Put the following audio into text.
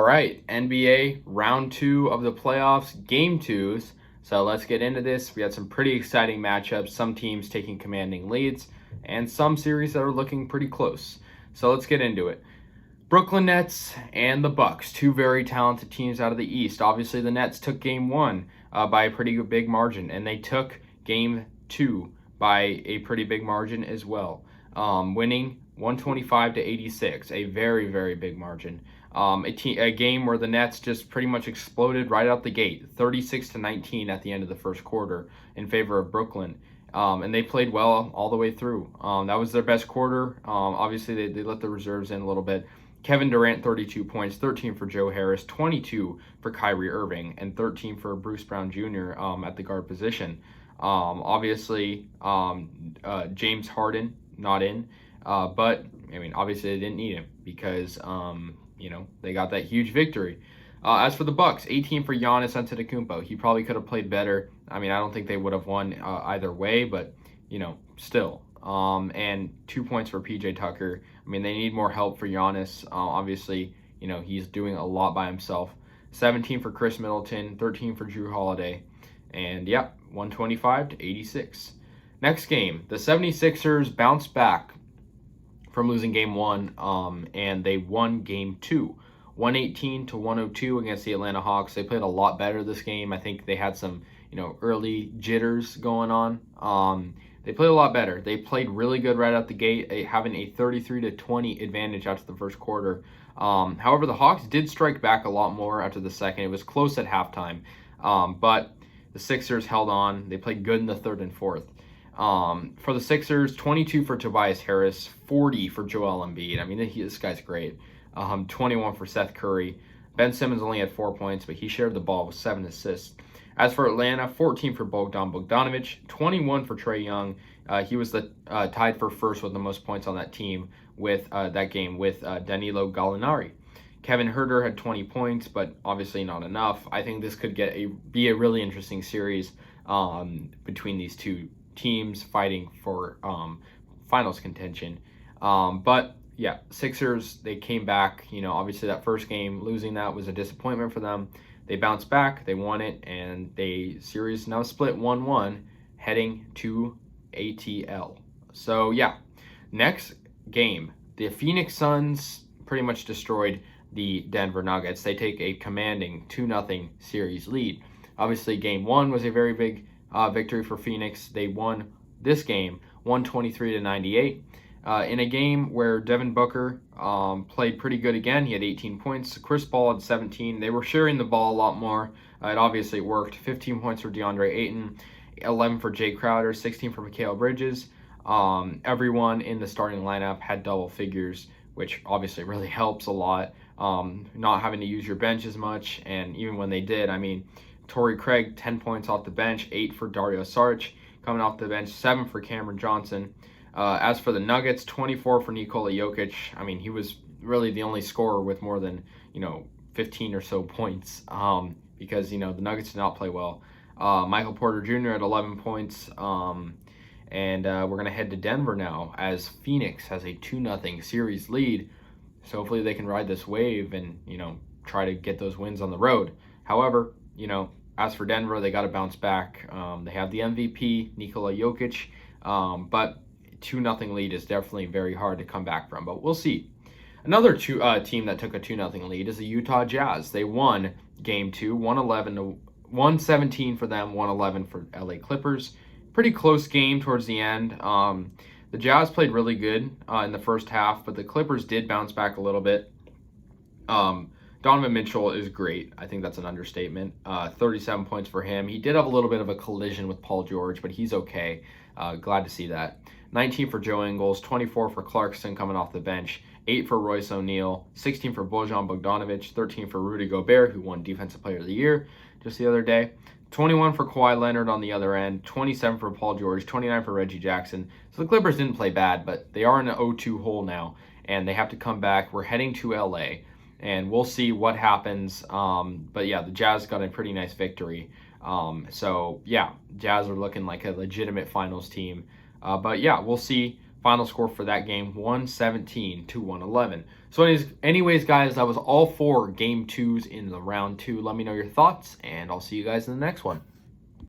All right, NBA round 2 of the playoffs, game 2s. So let's get into this. We had some pretty exciting matchups, some teams taking commanding leads, and some series that are looking pretty close. So let's get into it. Brooklyn Nets and the Bucks, two very talented teams out of the East. Obviously, the Nets took game 1 by a pretty big margin, and they took game 2 by a pretty big margin as well, winning 125-86, a very, very big margin. A game where the Nets just pretty much exploded right out the gate, 36-19 at the end of the first quarter in favor of Brooklyn. And they played well all the way through. That was their best quarter. Obviously, they let the reserves in a little bit. Kevin Durant, 32 points, 13 for Joe Harris, 22 for Kyrie Irving, and 13 for Bruce Brown Jr. At the guard position. Obviously, James Harden not in, but I mean, obviously they didn't need him because they got that huge victory. As for the Bucks, 18 for Giannis Antetokounmpo. He probably could have played better. I mean, I don't think they would have won either way, but still. And 2 points for PJ Tucker. I mean, they need more help for Giannis. Obviously, he's doing a lot by himself. 17 for Chris Middleton, 13 for Jrue Holiday. And 125-86. Next game, the 76ers bounced back from losing game 1, and they won game 2. 118-102 against the Atlanta Hawks. They played a lot better this game. I think they had some, early jitters going on. They played a lot better. They played really good right out the gate, having a 33-20 advantage after the first quarter. However, the Hawks did strike back a lot more after the second. It was close at halftime, but the Sixers held on. They played good in the third and fourth. For the Sixers, 22 for Tobias Harris, 40 for Joel Embiid. I mean, this guy's great. 21 for Seth Curry. Ben Simmons only had 4 points, but he shared the ball with 7 assists. As for Atlanta, 14 for Bogdan Bogdanovic, 21 for Trae Young. He was tied for first with the most points on that team with that game with Danilo Gallinari. Kevin Huerter had 20 points, but obviously not enough. I think this could be a really interesting series between these two teams fighting for finals contention. But Sixers, they came back. Obviously that first game, losing that was a disappointment for them. They bounced back, they won it, and the series now split 1-1 heading to ATL. So next game, the Phoenix Suns pretty much destroyed the Denver Nuggets. They take a commanding 2-0 series lead. Obviously game 1 was a very big victory for Phoenix. They won this game 123-98. In a game where Devin Booker played pretty good again. He had 18 points. Chris Paul had 17. They were sharing the ball a lot more. It obviously worked. 15 points for DeAndre Ayton, 11 for Jay Crowder, 16 for Mikal Bridges. Everyone in the starting lineup had double figures, which obviously really helps a lot. Not having to use your bench as much, and even when they did, I mean, Torrey Craig, 10 points off the bench, 8 for Dario Saric coming off the bench, 7 for Cameron Johnson. As for the Nuggets, 24 for Nikola Jokic. I mean, he was really the only scorer with more than, 15 or so points because, the Nuggets did not play well. Michael Porter Jr. had 11 points. And we're going to head to Denver now as Phoenix has a 2-0 series lead. So hopefully they can ride this wave and, try to get those wins on the road. However, as for Denver, they got to bounce back. They have the MVP, Nikola Jokic, but 2-0 lead is definitely very hard to come back from, but we'll see. Another team that took a 2-0 lead is the Utah Jazz. They won game 2, 117 for them, 111 for LA Clippers. Pretty close game towards the end. The Jazz played really good in the first half, but the Clippers did bounce back a little bit. Donovan Mitchell is great. I think that's an understatement. 37 points for him. He did have a little bit of a collision with Paul George, but he's okay. Glad to see that. 19 for Joe Ingles, 24 for Clarkson coming off the bench, 8 for Royce O'Neal, 16 for Bojan Bogdanovic, 13 for Rudy Gobert, who won Defensive Player of the Year just the other day, 21 for Kawhi Leonard on the other end, 27 for Paul George, 29 for Reggie Jackson. So the Clippers didn't play bad, but they are in an 0-2 hole now, and they have to come back. We're heading to LA, and we'll see what happens. But the Jazz got a pretty nice victory. Jazz are looking like a legitimate finals team. But we'll see. Final score for that game, 117 to 111. So anyways, guys, that was all 4 game 2s in the round 2. Let me know your thoughts, and I'll see you guys in the next one.